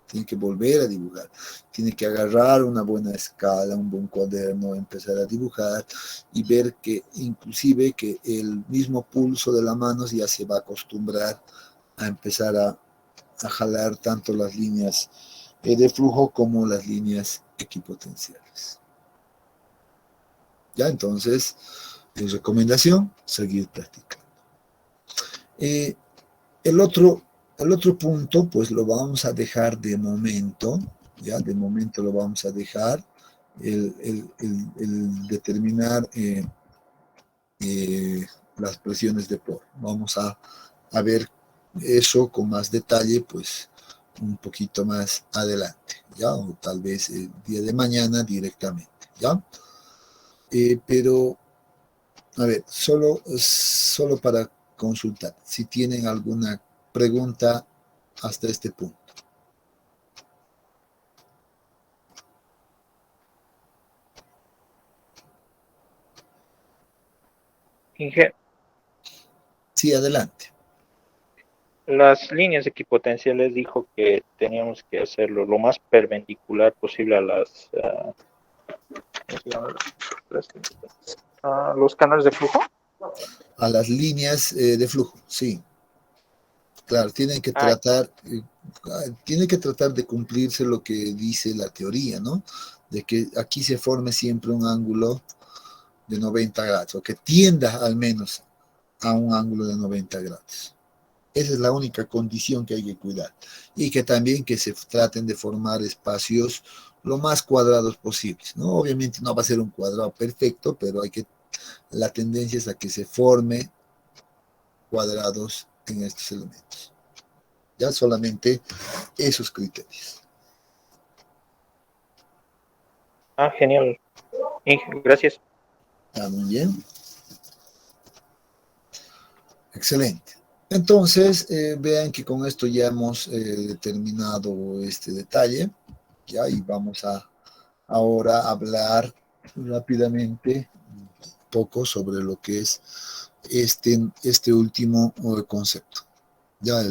Tiene que volver a dibujar, tiene que agarrar una buena escala, un buen cuaderno, empezar a dibujar y ver que inclusive que el mismo pulso de la mano ya se va a acostumbrar a empezar a jalar tanto las líneas de flujo como las líneas equipotenciales. Ya, entonces, recomendación, seguir practicando. El otro punto, pues lo vamos a dejar de momento, ya de momento lo vamos a dejar, el determinar las presiones de por. Vamos a ver eso con más detalle, pues un poquito más adelante, ya, o tal vez el día de mañana directamente, ya. Pero, a ver, solo para consultar, si tienen alguna pregunta hasta este punto. Inge, Sí, adelante. las líneas equipotenciales dijo que teníamos que hacerlo lo más perpendicular posible a ¿cómo se llama? A los canales de flujo. A las líneas de flujo, sí. Claro, Ah, tiene que tratar de cumplirse lo que dice la teoría, ¿no? De que aquí se forme siempre un ángulo de 90 grados, o que tienda al menos a un ángulo de 90 grados. Esa es la única condición que hay que cuidar. Y que también que se traten de formar espacios lo más cuadrados posibles, ¿no? Obviamente no va a ser un cuadrado perfecto, pero la tendencia es a que se forme cuadrados en estos elementos. Ya solamente esos criterios. genial. Inge, gracias. ¿Está muy bien? Excelente. Entonces, vean que con esto ya hemos determinado este detalle, ¿ya? Y vamos a ahora hablar rápidamente un poco sobre lo que es este último concepto, ya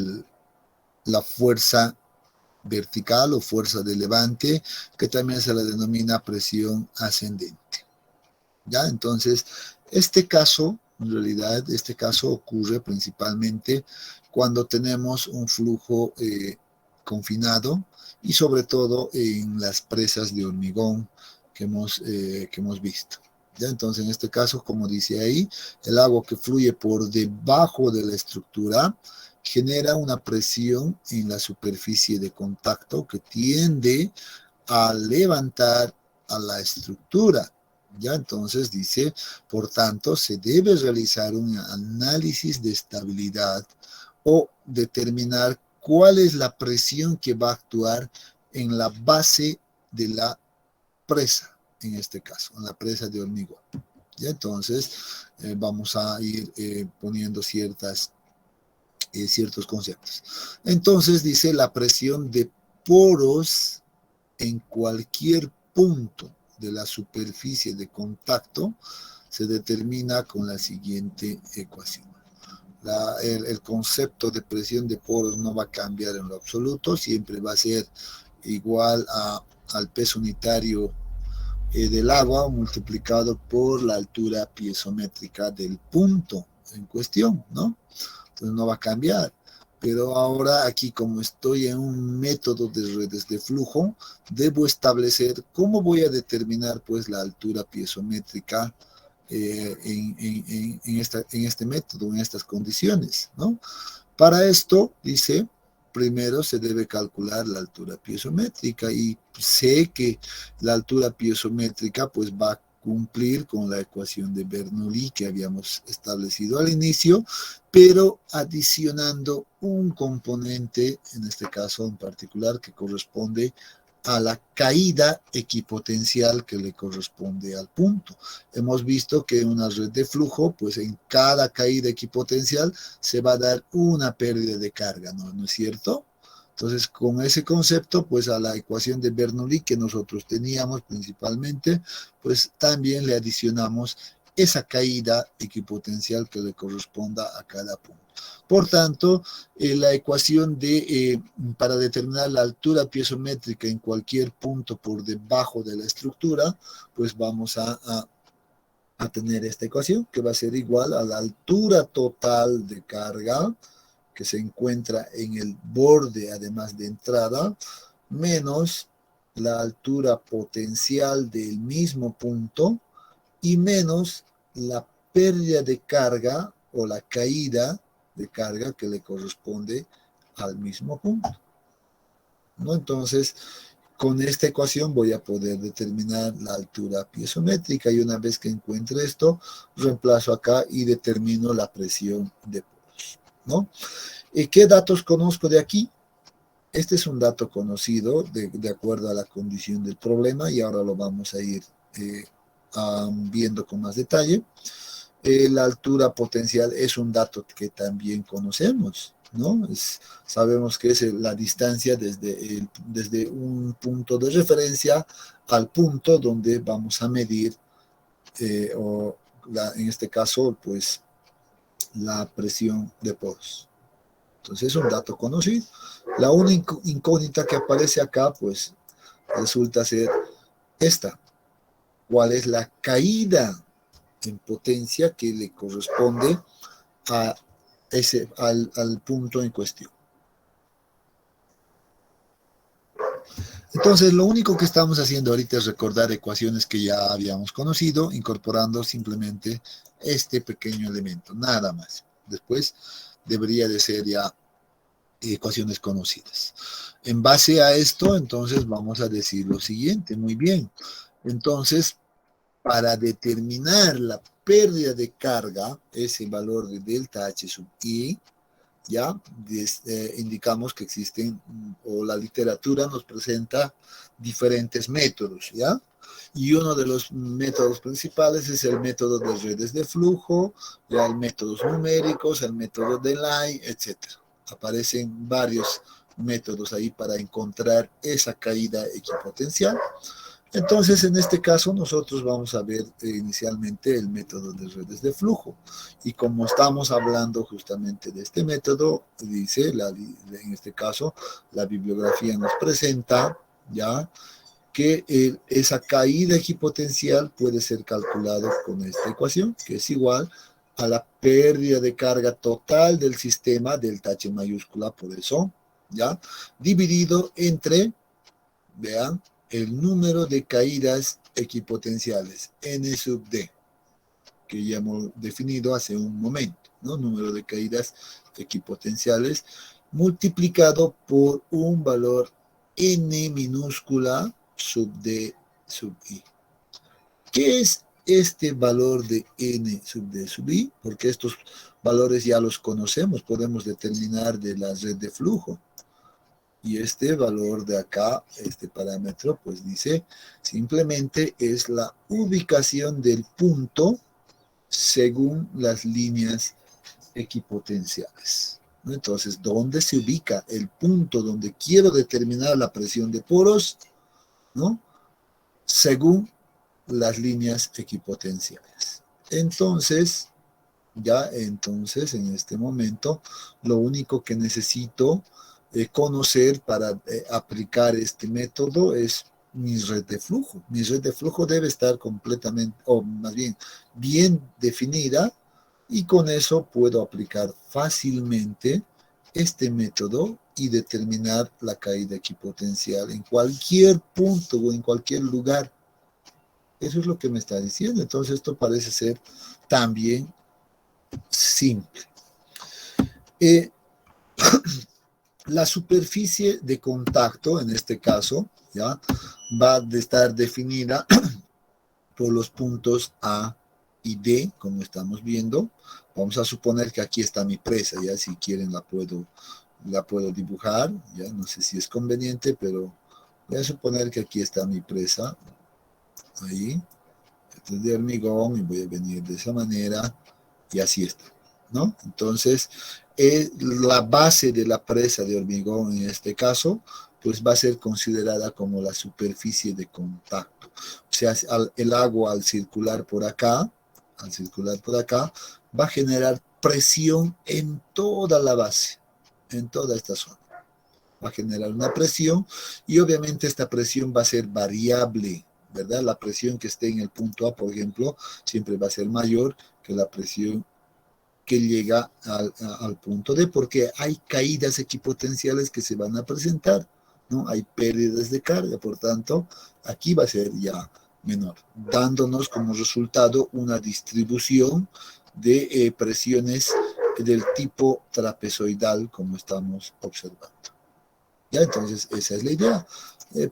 la fuerza vertical o fuerza de levante, que también se la denomina presión ascendente. ¿Ya? Entonces, en realidad, este caso ocurre principalmente cuando tenemos un flujo confinado y sobre todo en las presas de hormigón que hemos visto. ¿Ya? Entonces, en este caso, como dice ahí, el agua que fluye por debajo de la estructura genera una presión en la superficie de contacto que tiende a levantar a la estructura. Ya entonces dice, por tanto, se debe realizar un análisis de estabilidad o determinar cuál es la presión que va a actuar en la base de la presa, en este caso, en la presa de hormigón. Ya entonces vamos a ir poniendo ciertas ciertos conceptos. Entonces dice la presión de poros en cualquier punto de la superficie de contacto se determina con la siguiente ecuación. El concepto de presión de poros no va a cambiar en lo absoluto, siempre va a ser igual al peso unitario del agua multiplicado por la altura piezométrica del punto en cuestión, ¿no? Entonces no va a cambiar. Pero ahora aquí, como estoy en un método de redes de flujo, debo establecer cómo voy a determinar pues la altura piezométrica en este método, en estas condiciones, ¿no? Para esto, dice, primero se debe calcular la altura piezométrica y sé que la altura piezométrica pues va a cumplir con la ecuación de Bernoulli que habíamos establecido al inicio, pero adicionando un componente, en este caso en particular, que corresponde a la caída equipotencial que le corresponde al punto. Hemos visto que en una red de flujo, pues en cada caída equipotencial se va a dar una pérdida de carga, ¿no es cierto? Entonces, con ese concepto, pues a la ecuación de Bernoulli que nosotros teníamos principalmente, pues también le adicionamos esa caída equipotencial que le corresponda a cada punto. Por tanto, la ecuación para determinar la altura piezométrica en cualquier punto por debajo de la estructura, pues vamos a tener esta ecuación que va a ser igual a la altura total de carga que se encuentra en el borde, además de entrada, menos la altura potencial del mismo punto y menos la pérdida de carga o la caída de carga que le corresponde al mismo punto, ¿no? Entonces, con esta ecuación voy a poder determinar la altura piezométrica y una vez que encuentre esto, reemplazo acá y determino la presión de poros, ¿no? ¿Qué datos conozco de aquí? Este es un dato conocido de acuerdo a la condición del problema y ahora lo vamos a ir viendo con más detalle. La altura potencial es un dato que también conocemos, ¿no? Sabemos que es la distancia desde un punto de referencia al punto donde vamos a medir, en este caso, pues, la presión de poros. Entonces es un dato conocido. La única incógnita que aparece acá, pues, resulta ser esta. ¿Cuál es la caída en potencia que le corresponde al punto en cuestión? Entonces, lo único que estamos haciendo ahorita es recordar ecuaciones que ya habíamos conocido, incorporando simplemente este pequeño elemento, nada más. Después debería de ser ya ecuaciones conocidas. En base a esto, entonces vamos a decir lo siguiente, muy bien. Entonces, para determinar la pérdida de carga, ese valor de delta H sub I, ya indicamos que existen, o la literatura nos presenta diferentes métodos, ¿ya? Y uno de los métodos principales es el método de redes de flujo, ya el métodos numéricos, el método de Lie, etc. Aparecen varios métodos ahí para encontrar esa caída equipotencial. Entonces, en este caso, nosotros vamos a ver inicialmente el método de redes de flujo. Y como estamos hablando justamente de este método, dice, en este caso, la bibliografía nos presenta ya que esa caída equipotencial puede ser calculada con esta ecuación, que es igual a la pérdida de carga total del sistema, delta H mayúscula, por eso, ¿ya? Dividido entre, vean, el número de caídas equipotenciales, N sub D, que ya hemos definido hace un momento, ¿no? Número de caídas equipotenciales multiplicado por un valor N minúscula sub D sub I. ¿Qué es este valor de N sub D sub I? Porque estos valores ya los conocemos, podemos determinar de la red de flujo. Y este valor de acá, este parámetro, pues dice, simplemente es la ubicación del punto según las líneas equipotenciales. ¿no? Entonces, ¿dónde se ubica el punto donde quiero determinar la presión de poros? ¿No? Según las líneas equipotenciales. Entonces, en este momento, lo único que necesito conocer para aplicar este método es mi red de flujo. Mi red de flujo debe estar completamente, o más bien definida, y con eso puedo aplicar fácilmente este método y determinar la caída equipotencial en cualquier punto o en cualquier lugar. Eso es lo que me está diciendo. Entonces esto parece ser también simple. La superficie de contacto, en este caso, ¿ya? Va a estar definida por los puntos A y D, como estamos viendo. Vamos a suponer que aquí está mi presa, ya si quieren la puedo dibujar, ya no sé si es conveniente, pero voy a suponer que aquí está mi presa, ahí, esto es de hormigón y voy a venir de esa manera y así está, ¿no? Entonces, la base de la presa de hormigón en este caso, pues va a ser considerada como la superficie de contacto. O sea, el agua al circular por acá, va a generar presión en toda la base, en toda esta zona. Va a generar una presión y obviamente esta presión va a ser variable, ¿verdad? La presión que esté en el punto A, por ejemplo, siempre va a ser mayor que la presión que llega al punto D, porque hay caídas equipotenciales que se van a presentar, ¿no? Hay pérdidas de carga, por tanto, aquí va a ser ya menor, dándonos como resultado una distribución de presiones del tipo trapezoidal, como estamos observando. ¿Ya? Entonces, esa es la idea.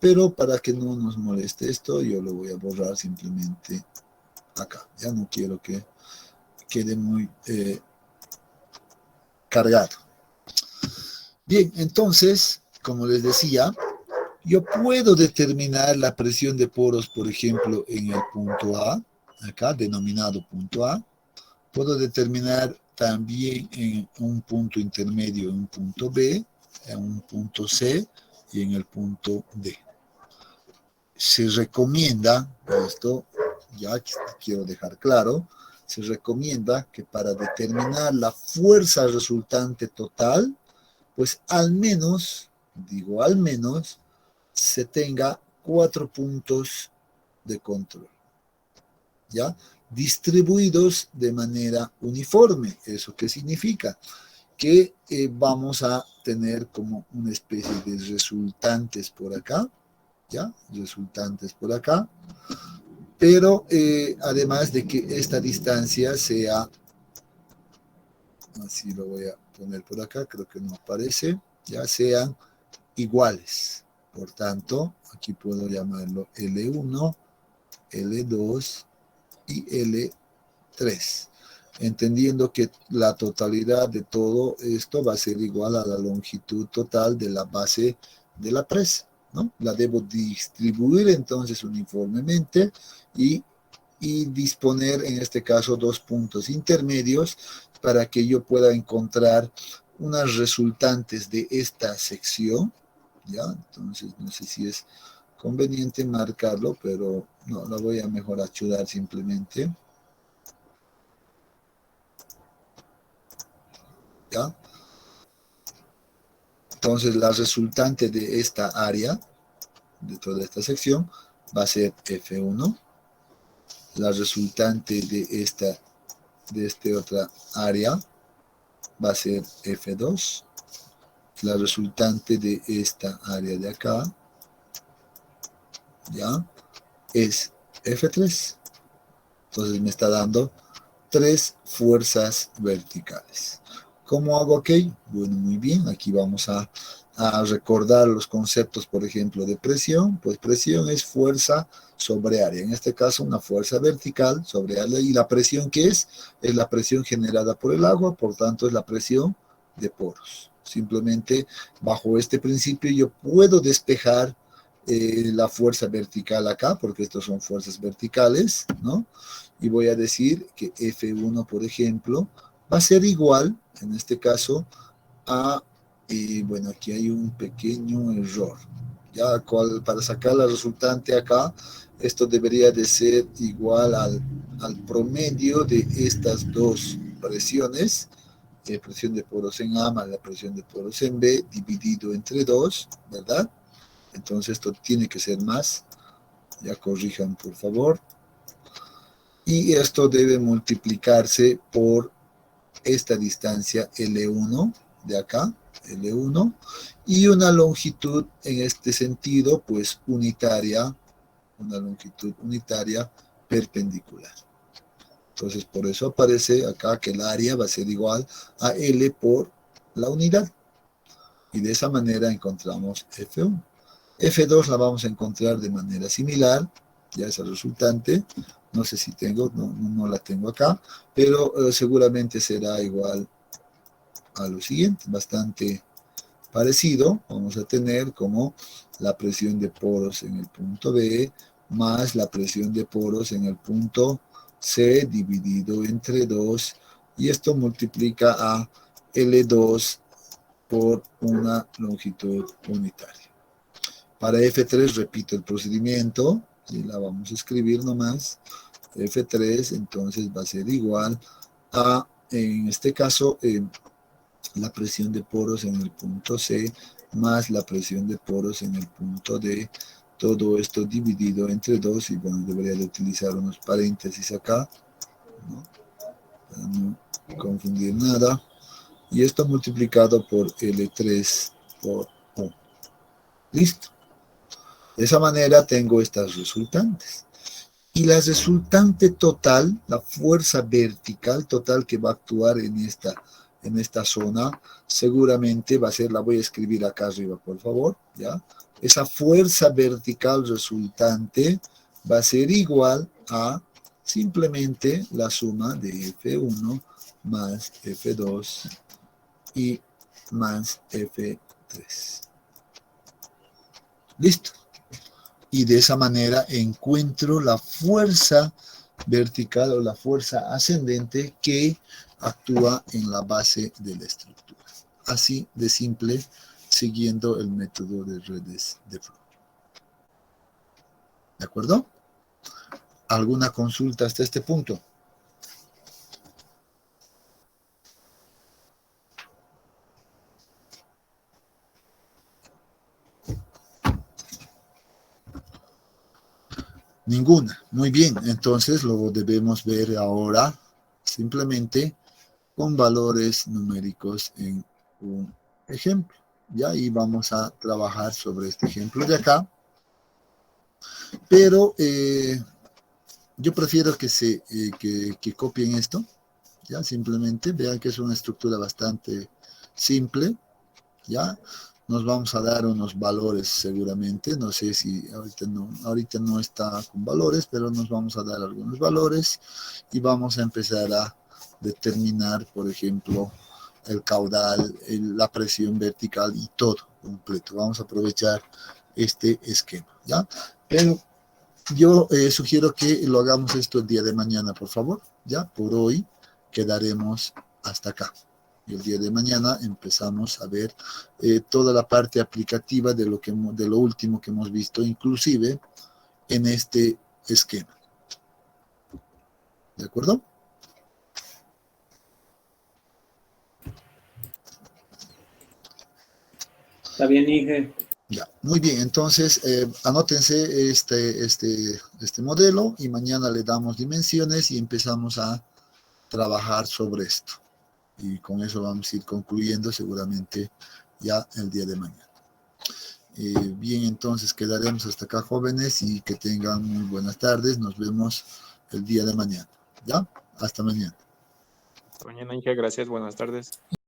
Pero para que no nos moleste esto, yo lo voy a borrar simplemente acá. Ya no quiero que quede muy cargado. Bien, entonces, como les decía, yo puedo determinar la presión de poros, por ejemplo, en el punto A, acá, denominado punto A. Puedo determinar también en un punto intermedio, en un punto B, en un punto C y en el punto D. Se recomienda, esto ya quiero dejar claro, se recomienda que para determinar la fuerza resultante total, pues al menos, digo al menos, se tenga 4 puntos de control, ¿ya? Distribuidos de manera uniforme. ¿Eso qué significa? Que vamos a tener como una especie de resultantes por acá, ¿ya? Resultantes por acá, pero además de que esta distancia sea, así lo voy a poner por acá, creo que no aparece, ya sean iguales. Por tanto, aquí puedo llamarlo L1, L2 y L3, entendiendo que la totalidad de todo esto va a ser igual a la longitud total de la base de la presa, ¿no? La debo distribuir entonces uniformemente y disponer en este caso 2 puntos intermedios para que yo pueda encontrar unas resultantes de esta sección, ¿ya? Entonces no sé si es conveniente marcarlo, pero no, la voy a mejor ayudar simplemente. ¿Ya? Entonces la resultante de esta área, de toda esta sección, va a ser F1. La resultante de esta otra área va a ser F2. La resultante de esta área de acá, ¿ya? Es F3. Entonces me está dando 3 fuerzas verticales. ¿Cómo hago aquí? Bueno, muy bien. Aquí vamos a recordar los conceptos, por ejemplo, de presión. Pues presión es fuerza sobre área. En este caso, una fuerza vertical sobre área. ¿Y la presión qué es? Es la presión generada por el agua, por tanto, es la presión de poros. Simplemente, bajo este principio, yo puedo despejar la fuerza vertical acá, porque estos son fuerzas verticales, ¿no? Y voy a decir que F1, por ejemplo, va a ser igual, en este caso, a, y bueno, aquí hay un pequeño error. Ya para sacar la resultante acá, esto debería de ser igual al promedio de estas dos presiones, presión de poros en A más la presión de poros en B, dividido entre 2, ¿verdad? Entonces esto tiene que ser más. Ya corrijan, por favor. Y esto debe multiplicarse por esta distancia L1 de acá, L1, y una longitud en este sentido, pues unitaria, una longitud unitaria perpendicular. Entonces, por eso aparece acá que el área va a ser igual a L por la unidad. Y de esa manera encontramos F1. F2 la vamos a encontrar de manera similar, ya esa resultante, no sé si tengo, no la tengo acá, pero seguramente será igual a lo siguiente, bastante parecido. Vamos a tener como la presión de poros en el punto B más la presión de poros en el punto C dividido entre 2, y esto multiplica a L2 por una longitud unitaria. Para F3 repito el procedimiento, y la vamos a escribir nomás, F3 entonces va a ser igual a, en este caso, la presión de poros en el punto C más la presión de poros en el punto D, todo esto dividido entre 2, y bueno, debería de utilizar unos paréntesis acá, ¿no? Para no confundir nada, y esto multiplicado por L3 por 1. Listo. De esa manera tengo estas resultantes. Y la resultante total, la fuerza vertical total que va a actuar en esta zona, seguramente va a ser, la voy a escribir acá arriba, por favor, ¿ya? Esa fuerza vertical resultante va a ser igual a simplemente la suma de F1 más F2 y más F3. Listo. Y de esa manera encuentro la fuerza vertical o la fuerza ascendente que actúa en la base de la estructura. Así de simple, siguiendo el método de redes de flujo. ¿De acuerdo? ¿Alguna consulta hasta este punto? Ninguna. Muy bien. Entonces lo debemos ver ahora simplemente con valores numéricos en un ejemplo. Ya, y vamos a trabajar sobre este ejemplo de acá. Pero yo prefiero que copien esto. Ya, simplemente vean que es una estructura bastante simple. Ya, nos vamos a dar unos valores seguramente. No sé si ahorita no está con valores, pero nos vamos a dar algunos valores y vamos a empezar a determinar, por ejemplo, el caudal, la presión vertical y todo completo. Vamos a aprovechar este esquema, ¿ya? Pero yo sugiero que lo hagamos esto el día de mañana, por favor, ¿ya? Por hoy quedaremos hasta acá. Y el día de mañana empezamos a ver toda la parte aplicativa de lo último que hemos visto, inclusive en este esquema. ¿De acuerdo? Está bien, Inge. Ya, muy bien, entonces anótense este modelo y mañana le damos dimensiones y empezamos a trabajar sobre esto. Y con eso vamos a ir concluyendo seguramente ya el día de mañana. Bien, entonces quedaremos hasta acá, jóvenes, y que tengan muy buenas tardes. Nos vemos el día de mañana. ¿Ya? Hasta mañana. Mañana, Inge, gracias, buenas tardes.